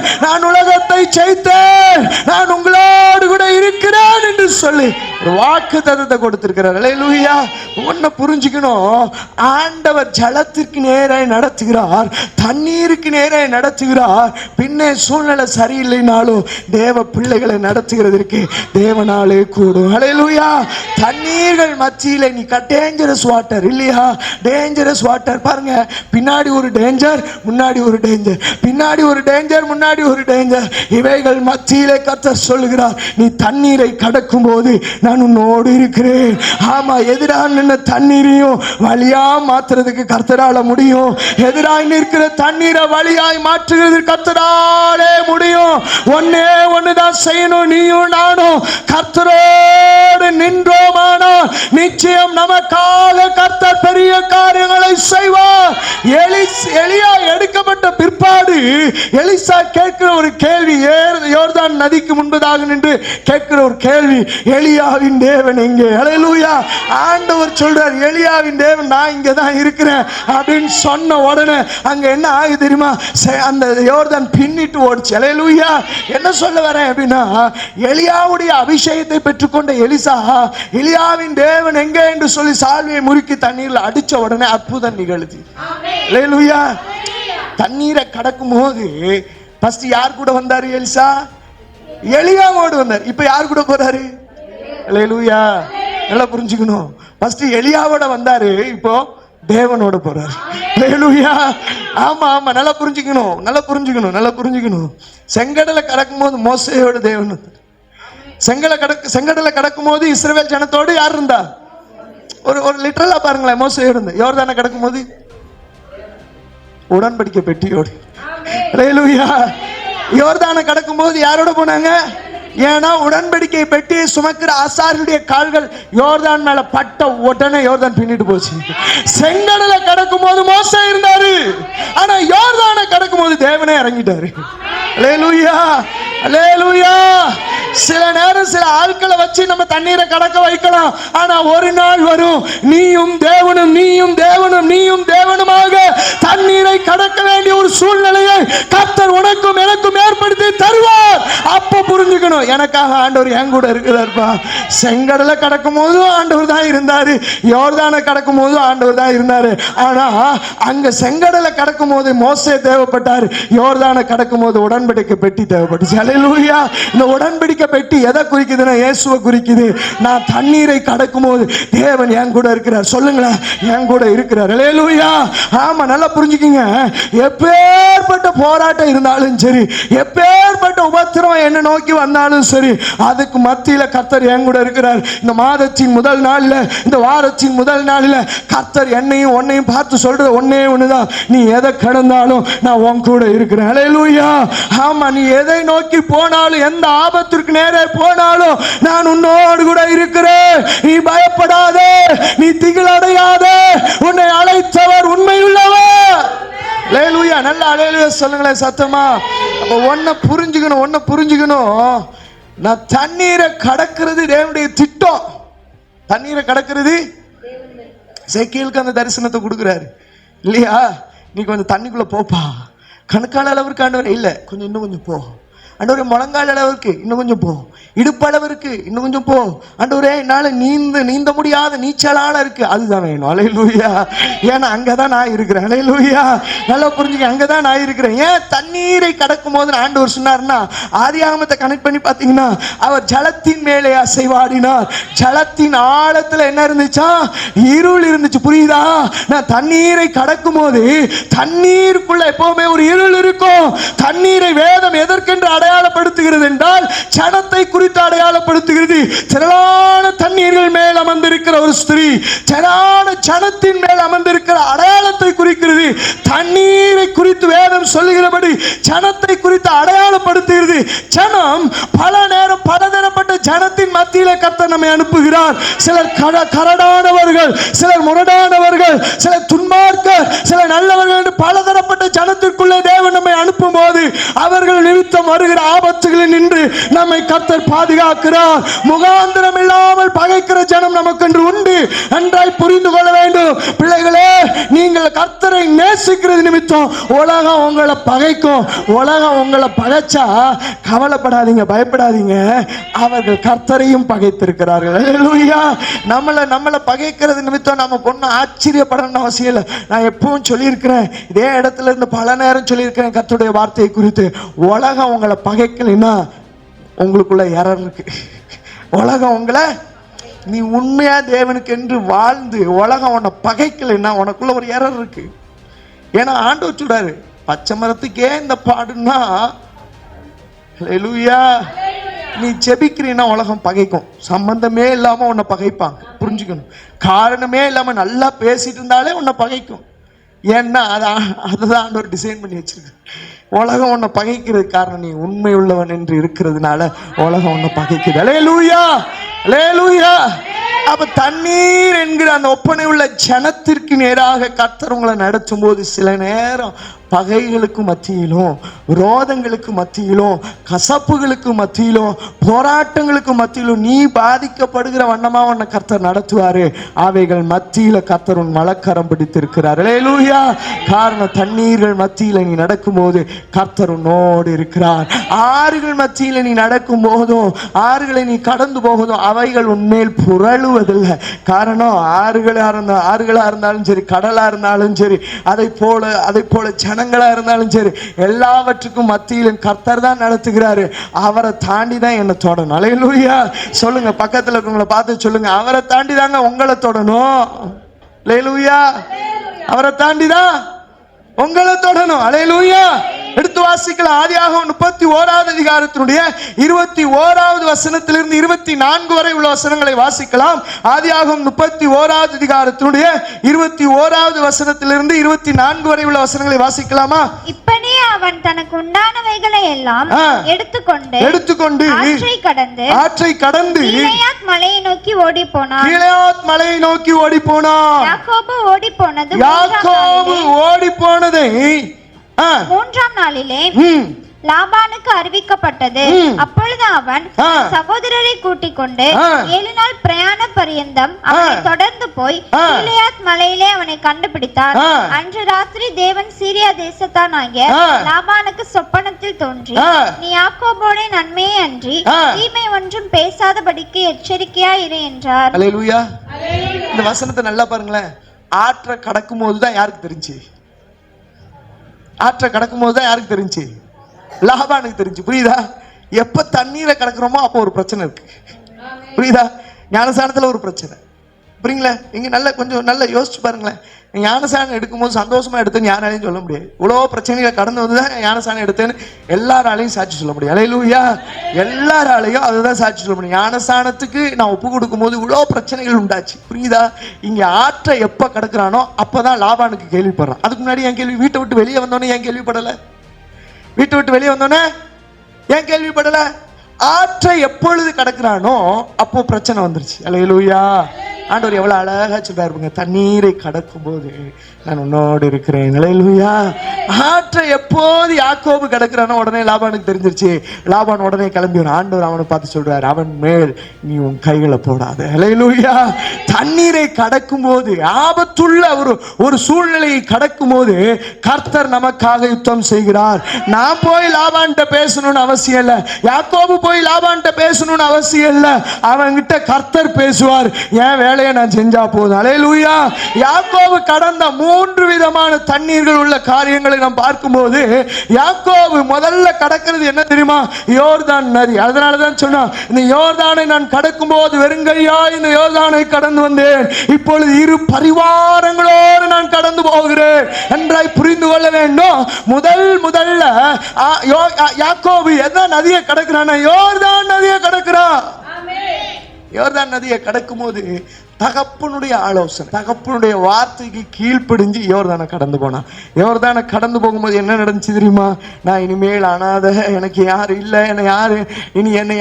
நான் உங்களோடு கூட இருக்கிறேன் என்று சொல்லி ஒரு வாக்கு தத்தத்தை கொடுத்திருக்கிறார். ஹல்லேலூயா. ஒன்ன புரிஞ்சுக்கணும், ஆண்டவர் ஜலத்திற்கு நேராக நடத்துகிறார், தண்ணீருக்கு நேராக நடத்துகிறார். பின்னே சூழ்நிலை சரியில்லைனாலும் தேவ பிள்ளைகளை நடத்துகிறதற்கு தேவனாலே கூடும். ஹல்லேலூயா. தண்ணீர்கள் மத்தியில நீ டேஞ்சரஸ் வாட்டர் இல்லையா, டேஞ்சரஸ் வாட்டர். பாருங்க, பின்னாடி ஒரு டேஞ்சர், முன்னாடி ஒரு டேஞ்சர், பின்னாடி ஒரு டேஞ்சர், முன்னாடி ஒரு டேஞ்சர். இவைகள் மத்தியிலே கர்த்தர் சொல்லுகிறார், நீ தண்ணீரை கடக்கும் போது நான் உன்னோடு இருக்கிறேன். ஆமா, எதிராக நின்ன தண்ணீரையும் வழியா மாற்றுறதுக்கு கர்த்தரால முடியும். எதிராக நிற்கிற தண்ணீரை வழியாய் மாற்றுகிறது கர்த்தராலே முடியும். ஒண்ணுதான் செய்யணும், நீயும் நானும் கர்த்தரோடு நின்றோமானால் நிச்சயம் நமக்காக கர்த்தர் பெரிய காரியங்களை செய்வார். எலியா எடுக்கப்பட்ட பிற்பாடு எலிசா கேட்கிற ஒரு கேள்வி, யோர்தான் நதிக்கு முன்பதாக நின்று கேட்கிற ஒரு கேள்வி, எலியாவின் தேவன் எங்கே? ஹல்லேலூயா. ஆண்டவர் சொல்றார், எலியாவின் தேவன் நான் இங்க தான் இருக்கிறேன் அப்படின்னு சொன்ன உடனே அங்க என்ன ஆகுது தெரியுமா? அந்த யோர்தான் பின்னிட்டு ஓடிச்சு. ஹல்லேலூயா. என்ன சொல்ல வரேன் அப்படின்னா, எலியாவுடைய அபிஷேகத்தை பெற்றுக்கொண்ட எலிசா எலியாவின் தேவன் எங்கே என்று சொல்லி சால்வையை முறுக்கி தண்ணீர்ல அடிச்ச உடனே அற்புதம் நிகழ்ச்சி. ஹல்லேலூயா. தண்ணீரை கடக்கும் போது ஃபர்ஸ்ட் யார் கூட வந்தாரு? எலிசா எலியாவோடு வந்தார். இப்ப யார் கூட போறாரு? ஹல்லேலூயா. நல்லா புரிஞ்சுக்கணும், ஃபர்ஸ்ட் எலியாவோட வந்தாரு, இப்போ தேவனோட போறாரு. ஹல்லேலூயா. ஆமா, நல்லா புரிஞ்சுக்கணும். செங்கடலை கடக்கும் போது மோசேயோட தேவன் வந்தார். செங்கடலை கடக்கும் போது இஸ்ரவேல் ஜனத்தோடு யார் இருந்தா? ஒரு லிட்டரலா பாருங்களேன், மோசே இருந்த யோர்தானை கடக்கும் போது உடன்படிக்கை பெட்டியோடு. ஹல்லேலூயா. யோர்தானை கடக்கும் போது யாரோட போனாங்க? ஏன்னா உடன்படிக்கை பெட்டியை சுமக்கிற ஆசாரியருடைய கால்கள் யோர்தான் மேல பட்ட உடனே யோர்தான் பின்னிட்டு போச்சு. செங்கடலை கடக்கும் போது மோசே இருந்தாரு, ஆனா யோர்தானை கடக்கும் போது தேவனே இறங்கிட்டாரு. ஹல்லேலூயா, ஹல்லேலூயா. சில நேரம் சில ஆட்களை வச்சு நம்ம தண்ணீரை கடக்க வைக்கலாம், ஆனா ஒரு நாள் வரும், நீயும் தேவனுமாக தண்ணீரை கடக்க வேண்டிய ஒரு சூழ்நிலையை கர்த்தர் உனக்கும் எனக்கும் ஏற்படுத்தி தருவார். அப்ப புரிஞ்சுக்கணும், எனக்காக ஆண்டவர் என் கூட இருக்கிறார்ப்பா. செங்கடலை கடக்கும் போதும் ஆண்டவர் தான் இருந்தாரு, யோர்தானை கடக்கும் போதும் ஆண்டவர் தான் இருந்தாரு. ஆனா அங்க செங்கடலை கடக்கும் போது மோசே தேவைப்பட்டாரு, யோர்தானை கடக்கும் போது உடன்படிக்கை பெட்டி தேவைப்பட்டுச்சு. ஹல்லேலூயா. இந்த உடன்படிக்கை பெட்டி எதை குறிக்குதுன்னா இயேசுவை குறிக்குது. நான் தண்ணீரை கடக்கும் போது தேவன் என் கூட இருக்கிறார். சொல்லுங்களேன், என் கூட இருக்கிறார். அல்லேலூயா. ஆமா, நல்லா புரிஞ்சுக்கங்க. எப்பேற்பட்ட போராட்டம் இருந்தாலும் சரி, எப்பேற்பட்ட உபத்திரம் என்ன நோக்கி வந்தாலும் சரி, அதுக்கு மத்தியில கர்த்தர் என் கூட இருக்கிறார். இந்த மாதத்தின் முதல் நாள்ல, இந்த வாரத்தின் முதல் நாள்ல கர்த்தர் என்னையும் உன்னையும் பார்த்து சொல்றது ஒன்னே ஒண்ணுதான், நீ எதை கடந்தாலும் நான் உன் கூட இருக்கிறேன். அல்லேலூயா. ஆமா, நீ எதை நோக்கி போனாலும், எந்த ஆபத்திற்கு நேரே போனாலும் நான் உன்னோடு கூட இருக்கிறேன். நீ பயப்படாதே, நீ திகிலடையாதே, உன்னை அழைத்தவர் உண்மையுள்ளவர். அல்லேலூயா. நல்ல அல்லேலூயா சொல்லுங்களேன் சத்தமா. அப்ப ஒன்ன புரிஞ்சுக்கணும். நான் தண்ணீரை கடக்கிறது தேவனுடைய திட்டம். தண்ணீரை கடக்கிறது எசேக்கியேலுக்கு அந்த தரிசனத்தை கொடுக்குறாரு இல்லையா? நீ கொஞ்சம் தண்ணிக்குள்ள போப்பா, கணுக்கால் அளவுக்கு ஆண்டவரே இல்லை, கொஞ்சம் இன்னும் கொஞ்சம் போ ஆண்டவரே, முழங்கால் அளவுக்கு இன்னும் கொஞ்சம் போ, இடுப்பு அளவிற்கு இன்னும் கொஞ்சம் போ ஆண்டவரே, என்னால நீந்த முடியாத நீச்சலால இருக்கு, அதுதான் வேணும். அல்லேலூயா. ஏன்னா அங்கதான் நான் இருக்கிறேன். அல்லேலூயா. நல்லா புரிஞ்சுக்க, அங்கதான் நான் இருக்கிறேன். ஏன் தண்ணீரை கடக்கும் போது ஆண்டவர் சொன்னார்னா, ஆதியாகமத்தை கனெக்ட் பண்ணி பார்த்தீங்கன்னா, அவர் ஜலத்தின் மேலே அசைவாடினார். ஜலத்தின் ஆழத்துல என்ன இருந்துச்சா? இருள் இருந்துச்சு. புரியுதா? நான் தண்ணீரை கடக்கும் போது தண்ணீருக்குள்ள எப்பவுமே ஒரு இருள் இருக்கும். தண்ணீரை வேதம் எதற்கென்று அடையாளப்படுத்துகிறது என்றால், ஜனத்தை குறித்து அடையாளப்படுத்துகிறது. திரளான தண்ணீர்கள் மேல் அமர்ந்திருக்கிற ஒரு ஸ்திரீ, திரளான ஜனத்தின் மேல் அமர்ந்திருக்கிற அடையாளத்தை குறிக்கிறது. தண்ணீரை குறித்து வேதம் சொல்லுகிறபடி ஜனத்தை குறித்து அடையாளப்படுத்துகிறது. ஜனம் பல நேரம் பலதரப்பட்ட ஜனத்தின் மத்தியிலே கர்த்தர் நம்மை அனுப்புகிறார். சிலர் கரடானவர்கள், சிலர் முரடானவர்கள், சிலர் துன்மார்க்கர், சிலர் நல்லவர்கள் என்று பலதரப்பட்ட ஜனத்திற்குள்ளே தேவன் நம்மை அனுப்பும் போது அவர்கள் நிமித்தம் வருகிற ஆபத்துகளில் நின்று நம்மை கர்த்தர் பாதுகாக்கிறார். முகாந்திரம் இல்லாமல் பகைக்கிற ஜனம் நமக்கென்று உண்டு. நன்றாய் புரிந்து கொள்ள வேண்டும் பிள்ளைகளே. நீங்கள் கர்த்தரை நேசிக்கிறது நிமித்தம் உலகம் உங்களை பகைக்கும். உலகம் உங்களை பகைச்சா கவலைப்படாதீங்க, பயப்படாதீங்க. அவர்கள் கர்த்தரையும் பகைத்திருக்கிறார்கள். அல்லேலூயா. நம்மளை பகைக்கிறது நிமித்தம் நம்ம பொண்ணு ஆச்சரியப்படணும்னு அவசியம் இல்லை. நான் எப்பவும் சொல்லியிருக்கிறேன், இதே இடத்துல இருந்து பல நேரம் சொல்லியிருக்கிறேன் கர்த்தருடைய வார்த்தையை குறித்து. உலகம் உங்களை பகைக்கலைன்னா உங்களுக்குள்ள எரர் இருக்கு. உலகம் உங்களை, நீ உண்மையா தேவனுக்கு என்று வாழ்ந்து உலகம் உன்னை பகைக்கலைன்னா உனக்குள்ள ஒரு எரர் இருக்கு. ஏன்னா ஆண்டவர் சொல்றாரு, பச்சை மரத்துக்கே இந்த பாடுன்னா, அல்லேலூயா, நீ ஜெபிக்கிறீன்னா உலகம் பகைக்கும். சம்பந்தமே இல்லாம உன்னை பகைப்பாங்க. புரிஞ்சுக்கணும். காரணமே இல்லாம நல்லா பேசிட்டு இருந்தாலே உன்னை பகைக்கும். ஏன்னா அதுதான் ஆண்டவர் டிசைன் பண்ணி வச்சிருக்கு. உலகம் உன்னை பகைக்கிறது காரணம் நீ உண்மை உள்ளவன் என்று இருக்கிறதுனால உலகம் உன்னை பகைக்குது. அல்லேலூயா. அல்லேலூயா. அப்ப தண்ணீர் என்கிற அந்த ஒப்பனை உள்ள ஜனத்திற்கு நேராக கர்த்தர் உங்களை நடத்தும் போது சில நேரம் பகைகளுக்கு மத்தியிலும், விரோதங்களுக்கு மத்தியிலும், கசப்புகளுக்கு மத்தியிலும், போராட்டங்களுக்கு மத்தியிலும் நீ பாதிக்கப்படுகிற வண்ணமா உன்னை கர்த்தர் நடத்துவாரு. அவைகள் மத்தியில கர்த்தர் உன் வலக்கரம் பிடித்திருக்கிறார். அல்லேலூயா. காரணம், தண்ணீர்கள் மத்தியில நீ நடக்கும்போது கர்த்தர் உன்னோடு இருக்கிறார். ஆறுகள் மத்தியில நீ நடக்கும் போதும், ஆறுகளை நீ கடந்து போவதும் அவைகள் உன்மேல் புரளுவதில்லை. காரணம், ஆறுகளா இருந்தாலும் சரி, கடலா இருந்தாலும் சரி, அதை போல ஜனங்களா இருந்தாலும் சரி, எல்லாவற்றுக்கும் மத்தியிலும் கர்த்தர் தான் நடத்துகிறாரு. அவரை தாண்டி தான் என்ன தொடணும். அல்லேலூயா. சொல்லுங்க, பக்கத்துல இருக்கவங்களை பார்த்து சொல்லுங்க, அவரை தாண்டி தாங்க உங்களை தொடணும். அல்லேலூயா. அவரை தாண்டி தான் உங்களை தொடணும். அல்லேலூயா. எடுத்து வாசிக்கலாம். ஆதியாகமம் 31வது அதிகாரத்தினுடைய 21வது வசனத்திலிருந்து 24 வரை உள்ள வசனங்களை வாசிக்கலாம். ஆதியாகமம் 31வது அதிகாரத்தினுடைய 21வது வசனத்திலிருந்து 24 வரை உள்ள வசனங்களை வாசிக்கலாமா?
இப்படி அவன் தனக்கு உண்டானவைகளை எல்லாம் எடுத்துக்கொண்டு ஆற்றை கடந்து கீலேயாத் மலையை நோக்கி ஓடி போனான். யாக்கோபு ஓடி போனதை 3ஆம் நாளிலே லாபானுக்கு அறிவிக்கப்பட்டது. அப்பொழுது அவன் சகோதரரை கூட்டிக் கொண்டு 7 நாள் பிரயாண பரியந்தம் அவனை தொடர்ந்து போய் கீலேயாத் மலையிலே அவனை கண்டுபிடித்தான். அன்று ராத்திரி தேவன் சீரியா தேசத்தான் ஆகிய லாபானுக்கு சொப்பனத்தில் தோன்றி, நீ யாக்கோபோட நன்மையை அன்றி தீமை ஒன்றும் பேசாதபடிக்கு எச்சரிக்கையா இரு என்றார்.
அல்லேலூயா. இந்த வசனத்தை நல்லா பாருங்களேன். ஆற்றை கடக்கும் போதுதான் யாருக்கு தெரிஞ்சு? ஆற்றை கடக்கும் போதுதான் யாருக்கு தெரிஞ்சு? லாபானுக்கு தெரிஞ்சு. புரியுதா? எப்ப தண்ணீரை கடக்கிறோமோ அப்போ ஒரு பிரச்சனை இருக்கு. புரியுதா? ஞானஸ்நானத்துல ஒரு பிரச்சனை, புரியுங்களா? நீங்க கொஞ்சம் நல்லா யோசிச்சு பாருங்களேன். ஞானஸ்நானம் எடுக்கும்போது சந்தோஷமா எடுத்தேன்னு யாராலையும் சொல்ல முடியாது. இவ்வளோ பிரச்சனைகளை கடந்து வந்துதான் ஞானஸ்நானம் எடுத்தேன்னு எல்லாராலையும் சாட்சி சொல்ல முடியும். அல்லேலூயா. எல்லாராலையும் அதுதான் சாட்சி சொல்ல முடியும். ஞானஸ்நானத்துக்கு நான் ஒப்பு கொடுக்கும் போது இவ்வளோ பிரச்சனைகள் உண்டாச்சு, புரியுதா? இங்க ஆற்றை எப்ப கடக்குறானோ அப்பதான் லாபானுக்கு கேள்விப்படுறான். அதுக்கு முன்னாடி என் கேள்வி, வீட்டை விட்டு வெளியே வந்தோன்னே ஏன் கேள்விப்படல? வீட்டை விட்டு வெளியே வந்தோன்னே ஏன் கேள்விப்படல? ஆற்றை எப்பொழுது கடக்குறானோ அப்போ பிரச்சனை வந்துருச்சு. அல்லேலூயா. ஆண்டவர் எவ்வளவு அழகா சொல்றாருங்க, தண்ணீரை கடக்கும் போது நான் உன்னோடு இருக்கிறேன். அல்லேலூயா. ஆற்றை எப்போது யாக்கோபு கடக்குறானோ உடனே லாபானுக்கு தெரிஞ்சிருச்சு. லாபான் உடனே கிளம்பி வரும். ஆண்டவர் அவனை பார்த்து சொல்றாரு, அவன் மேல் நீ உன் கைகளை போடாத. அல்லேலூயா. தண்ணீரை கடக்கும் போது, ஆபத்துள்ள ஒரு சூழ்நிலையை கடக்கும் போது கர்த்தர் நமக்காக யுத்தம் செய்கிறார். நான் போய் லாபான்கிட்ட பேசணும்னு அவசியம் இல்லை, யாக்கோபு போய் லாபான்கிட்ட பேசணும்னு அவசியம் இல்லை. அவன்கிட்ட கர்த்தர் பேசுவார். என் வேலையை நான் செஞ்சா போதும். அல்லேலூயா. யாக்கோபு கடந்த 3 விதமான தண்ணீர்கள் உள்ள காரியங்களை நாம் பார்க்கும்போது, யாக்கோபு முதல்ல கடக்கிறது என்ன தெரியுமா? யோர்தான் நதி. அதனாலதான் சொன்னா, இந்த யோர்தானை நான் கடக்கும் போது வெறுங்கையா இந்த யோர்தானை கடந்து வந்தேன், இப்பொழுது 2 பரிவாரங்களோடு நான் கடந்து போகிறேன் என்றாய் புரிந்து கொள்ள வேண்டும். முதல்ல யாக்கோபு எந்த நதியை கடக்கிறான்? யோர்தான் நதியை கடக்கிறான். யோர்தான் நதியை கடக்கும் போது தகப்பனுடைய ஆலோசனை, தகப்பனுடைய வார்த்தைக்கு கீழ்ப்படிஞ்சு யோர்தானை கடந்து போனான். யோர்தானை கடந்து போகும்போது என்ன நடந்துச்சு தெரியுமா? நான் இனிமேல் அனாத, எனக்கு யாரு இல்லை, என்னை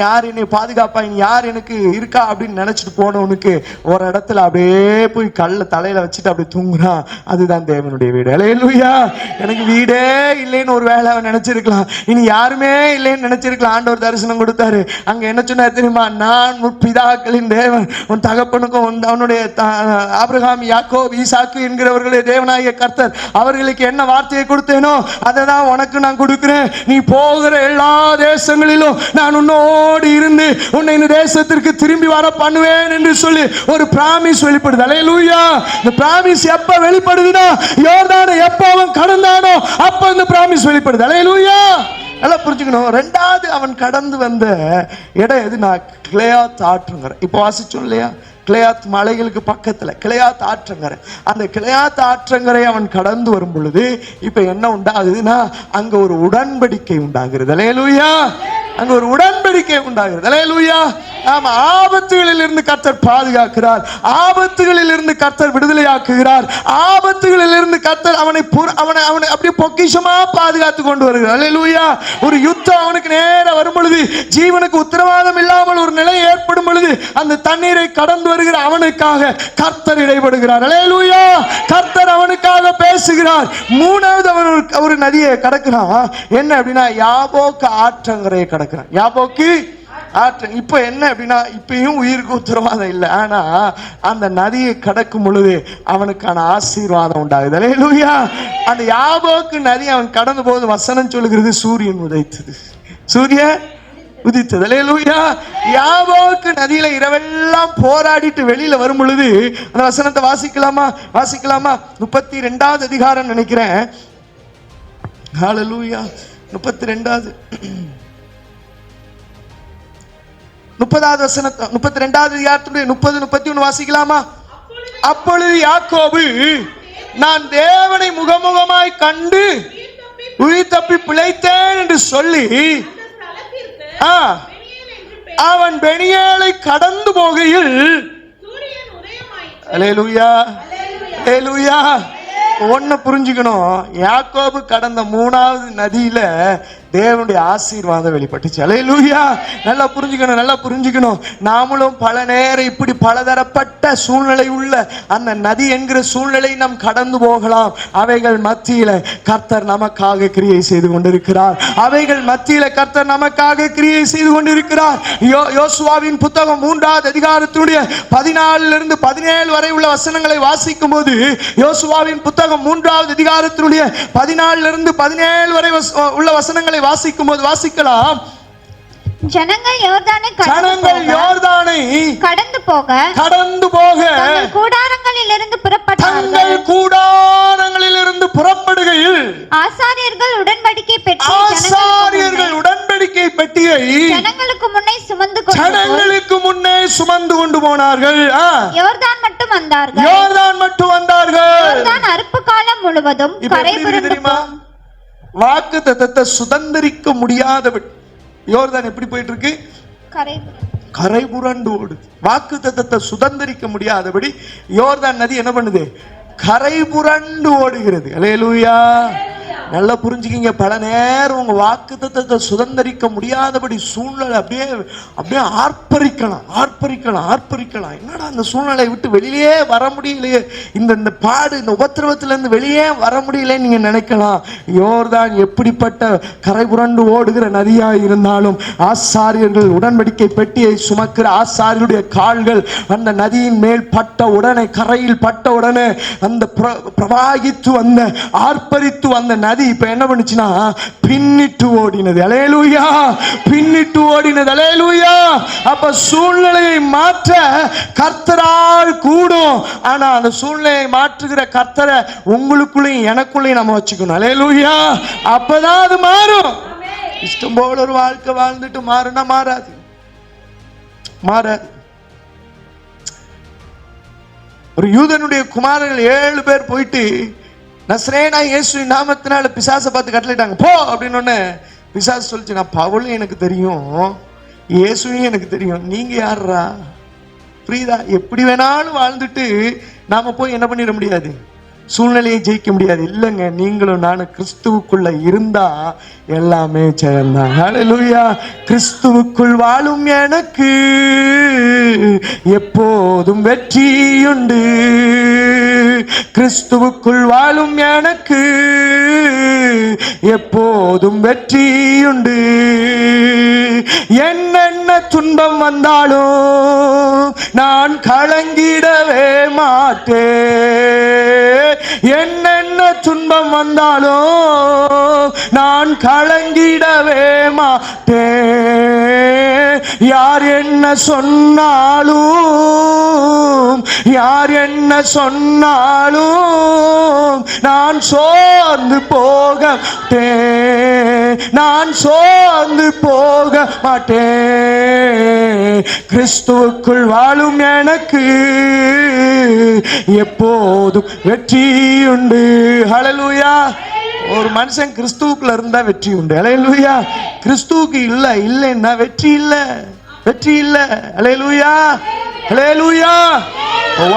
யாரு என்னை பாதுகாப்பா, இனி யார் எனக்கு இருக்கா அப்படின்னு நினைச்சிட்டு போனவனுக்கு ஒரு இடத்துல அப்படியே போய் கல்ல தலையில வச்சுட்டு அப்படியே தூங்குறான். அதுதான் தேவனுடைய வீடு. அல்லேலூயா. எனக்கு வீடே இல்லைன்னு ஒரு வேலை அவன் நினைச்சிருக்கலாம், இனி யாருமே இல்லைன்னு நினைச்சிருக்கலாம். ஆண்டவர் தரிசனம் கொடுத்தாரு. அங்க என்ன சொன்னார் தெரியுமா? நான் பிதாக்களின் தேவன், உன் தகப்பனுக்கும் அவனுடைய ஆபிரகாம், யாக்கோபு, ஈசாக்கு என்கிறவர்களே தேவனாகிய கர்த்தர் அவர்களுக்கு என்ன வார்த்தையை கொடுத்தேனோ அதை தான் உனக்கு நான் கொடுக்கிறேன். நீ போகிற எல்லா தேசங்களிலும் நான் உன்னோடு இருந்து உன்னை இந்த தேசத்திற்கு திரும்பி வர பண்ணுவேன் என்று சொல்லி ஒரு பிராமிஸ் வெளிப்படுது. அல்லேலூயா. இந்த பிராமிஸ் எப்ப வெளிப்படுதுன்னா, யோர்தானை எப்ப அவன் கடந்தானோ அப்ப இந்த பிராமிஸ் வெளிப்படுது. அல்லேலூயா. எல்லாம் புரிஞ்சுக்கணும். 2வது அவன் கடந்து வந்த இடம் எதுனா, கிளையாத் ஆற்றுங்கிற. இப்போ வாசிச்சோம் இல்லையா? கிளையாத் மலைகளுக்கு பக்கத்துல கிளையாத் ஆற்றங்கரை. அந்த கிளையாத் ஆற்றங்கரை அவன் கடந்து வரும் பொழுது இப்ப என்ன உண்டாகுதுன்னா, அங்க ஒரு உடன்படிக்கை உண்டாகிறது. அல்லேலூயா. அங்க ஒரு உடன்படிக்கை உண்டாகிறது. அல்லேலூயா. ஆமா, ஆபத்துகளில் இருந்து கர்த்தர் பாதுகாக்கிறார், ஆபத்துகளில் இருந்து கர்த்தர் விடுதலையாக்குகிறார், ஆபத்துகளில் இருந்து கர்த்தர் அவனை அப்படியே பொக்கிஷமா பாதுகாத்து கொண்டு வருகிறார். அல்லேலூயா. ஒரு யுத்தம் அவனுக்கு நேர வரும் பொழுது, ஜீவனுக்கு உத்தரவாதம் இல்லாமல் ஒரு நிலை ஏற்படும் பொழுது, அந்த தண்ணீரை கடந்து வருகிற அவனுக்காக கர்த்தர் இடைபடுகிறார். அல்லேலூயா. கர்த்தர் அவனுக்காக பேசுகிறார். 3வது அவன் ஒரு நதியை கடக்கிறான். என்ன அப்படின்னா, யாபோக்கு ஆற்றங்கரையை கடக்கிறான். யாபோக்கு ஆற்று. இப்ப என்ன அப்படின்னா, இப்பயும் உயிருக்கு உத்தரவாதம் இல்லை, ஆனா அந்த நதியை கடக்கும் பொழுது அவனுக்கான ஆசீர்வாதம் உண்டாகுது. அல்லேலூயா. அந்த யாபோக்கு நதி அவன் கடந்து போது வசனம் சொல்லுகிறது, சூரியன் உதைத்தது. சூரியன் உதித்தது. அல்லேலூயா. யாபோக்கு நதியில இரவெல்லாம் போராடிட்டு வெளியில வரும் பொழுது அந்த வசனத்தை வாசிக்கலாமா? 32வது அதிகாரம் நினைக்கிறேன். ஹல்லேலூயா. 32வது 30வது வசனத்தை 32வது அதிகாரத்துடைய 30, 31 வாசிக்கலாமா? அப்பொழுது யாக்கோபு, நான் தேவனை முகமுகமாய் கண்டு உயிர் தப்பி பிழைத்தேன் என்று சொல்லி அவன் பெனியேலை கடந்து போகையில், அல்லேலூயா, அல்லேலூயா. ஒன்னு புரிஞ்சுக்கணும், யாக்கோபு கடந்த 3வது நதியில தேவனுடைய ஆசீர்வாதம் வெளிப்பட்டுச்சு. அல்லேலூயா. நல்லா புரிஞ்சுக்கணும். நாமளும் பல நேரம் இப்படி பலதரப்பட்ட சூழ்நிலை உள்ள அந்த நதி என்கிற சூழ்நிலை நாம் கடந்து போகலாம். அவைகள் மத்தியில கர்த்தர் நமக்காக கிரியை செய்து கொண்டிருக்கிறார். அவைகள் மத்தியில கர்த்தர் நமக்காக கிரியை செய்து கொண்டிருக்கிறார். யோசுவாவின் புத்தகம் 3வது அதிகாரத்துடைய 14 17 வரை உள்ள வசனங்களை வாசிக்கும் போது, யோசுவாவின் புத்தகம் 3வது அதிகாரத்துடைய 14 17 வரை உள்ள வசனங்களை வாசிக்கும் போது வாசிக்கலாம்.
ஜனங்கள் யோர்தானை கடந்து போக தங்கள் கூடாரங்களிலிருந்து புறப்படுகையில் ஆசாரியர்கள் உடன்படிக்கை பெட்டியை ஜனங்களுக்கு முன்னே சுமந்து
ஜனங்களுக்கு முன்னே சுமந்து கொண்டு போனார்கள்.
யோர்தான் மட்டும் வந்தார்கள்.
யோர்தான் மட்டும் வந்தார்கள்.
யோர்தான் அறுப்பு காலம் முழுவதும் கரை புரண்டு போகும்.
வாக்குத்தத்தத்தை சுதந்திரிக்க முடியாதபடி யோர்தான் எப்படி போயிட்டு இருக்கு? கரை புரண்டு ஓடுது. வாக்குத்தத்தத்தை சுதந்திரிக்க முடியாதபடி யோர்தான் நதி என்ன பண்ணுது? கரை புரண்டு ஓடுகிறது. அல்லேலூயா. நல்லா புரிஞ்சுக்கிங்க. பல நேரம் உங்க வாக்குத்தத்தத்தை சுதந்திரிக்க முடியாதபடி சூழ்நிலை அப்படியே அப்படியே ஆர்ப்பரிக்கலாம். என்னடா அந்த சூழ்நிலையை விட்டு வெளியே வர முடியலையே, இந்த பாடு இந்த உபத்திரவத்துல இருந்து வெளியே வர முடியலன்னு நீங்க நினைக்கலாம். யோர்தான் எப்படிப்பட்ட கரை புரண்டு ஓடுகிற நதியா இருந்தாலும் ஆசாரியர்கள் உடன்படிக்கை பெட்டியை சுமக்கிற ஆசாரியருடைய கால்கள் அந்த நதியின் மேல் பட்ட உடனே, கரையில் பட்ட உடனே அந்த பிரவாகித்து வந்த ஆர்ப்பரித்து வந்த நதி இப்ப என்ன பண்ணுச்சுன்னா பின்னிட்டு ஓடினது. அல்லேலூயா. பின்னிட்டு ஓடினது. அல்லேலூயா. அப்ப சூழ்நிலையை மாற்ற கர்த்தரால் கூடும். ஆனா அந்த சூழ்நிலையை மாற்றுகிற கர்த்தரை உங்களுக்குள்ளேயும் எனக்குள்ளேயும் நம்ம வச்சுக்கணும். அல்லேலூயா. அப்பதான் அது மாறும். இஷ்டம் போல ஒரு வாழ்க்கை வாழ்ந்துட்டு மாறுனா மாறாது. ஒரு யூதனுடைய குமாரர்கள் 7 பேர் போயிட்டு நசரேனா இயேசுவின் நாமத்தினால பிசாசை பார்த்து கட்டளையிட்டாங்க. போ அப்படின்னு பிசாசு சொல்லிச்சு, நான் பவுலும் எனக்கு தெரியும், இயேசுவையும் எனக்கு தெரியும், நீங்க யாரா? புரியுதா? எப்படி வேணாலும் வாழ்ந்துட்டு நாம போய் என்ன பண்ணிட முடியாது? சூழ்நிலையை ஜெயிக்க முடியாது. இல்லைங்க, நீங்களும் நானும் கிறிஸ்துவுக்குள்ள இருந்தா எல்லாமே ஜெயம்தான். ஹல்லேலூயா. கிறிஸ்துவுக்குள் வாழும் எனக்கு எப்போதும் வெற்றியுண்டு. கிறிஸ்துவுக்குள் வாழும் எனக்கு எப்போதும் வெற்றியுண்டு. என்னென்ன துன்பம் வந்தாலும் நான் கலங்கிடவே மாட்டேன். என்னென்ன துன்பம் வந்தாலும் நான் கலங்கிடவே மாட்டேன். யார் என்ன சொன்னாலும் நான் சோர்ந்து போக மாட்டேன். கிறிஸ்துவுக்குள் வாழும் எனக்கு எப்போதும் வெற்றி உண்டு. ஹல்லேலூயா. ஒரு மனுஷன் கிறிஸ்துவுக்குள்ள இருந்தா வெற்றி உண்டு. ஹல்லேலூயா. கிறிஸ்துவுக்கு இல்லைன்னா வெற்றி இல்லை. ஹல்லேலூயா. ஹல்லேலூயா.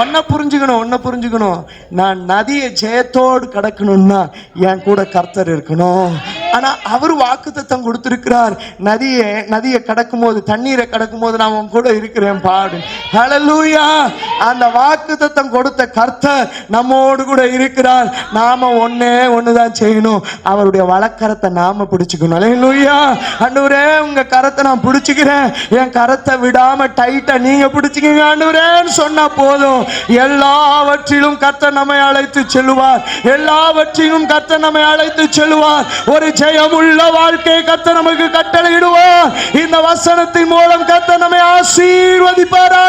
ஒன்ன புரிஞ்சுக்கணும். நான் நதியை ஜெயத்தோடு கடக்கணும்னா என் கூட கர்த்தர் இருக்கணும். ஆனா அவர் வாக்குத்தத்தம் கொடுத்திருக்கிறார். நதியை கடக்கும் போது, தண்ணீரை கடக்கும் போது நான் உன் கூட இருக்கிறேன் பாடு. ஹல்லேலூயா. அந்த வாக்குத்தத்தம் கொடுத்த கர்த்தர் நம்மோடு கூட இருக்கிறார். நாம ஒண்ணுதான் செய்யணும், அவருடைய வலக்கரத்தை நாம பிடிச்சுக்கணும். ஹல்லேலூயா. ஆண்டவரே, உங்க கரத்தை நான் பிடிச்சுக்கிறேன், என் கரத்தை விடாம டைட்டா நீங்க பிடிச்சுக்கீங்க ஆண்டவரேன்னு சொன்னா போதும். எல்லாவற்றிலும் கர்த்தர் நம்மை அழைத்து செல்லுவார். ஒரு ஜெயமுள்ள வாழ்க்கை கர்த்தர் நமக்கு கட்டளையிடுவார். இந்த வசனத்தின் மூலம் கர்த்தர் நம்மை ஆசீர்வதிப்பாரா.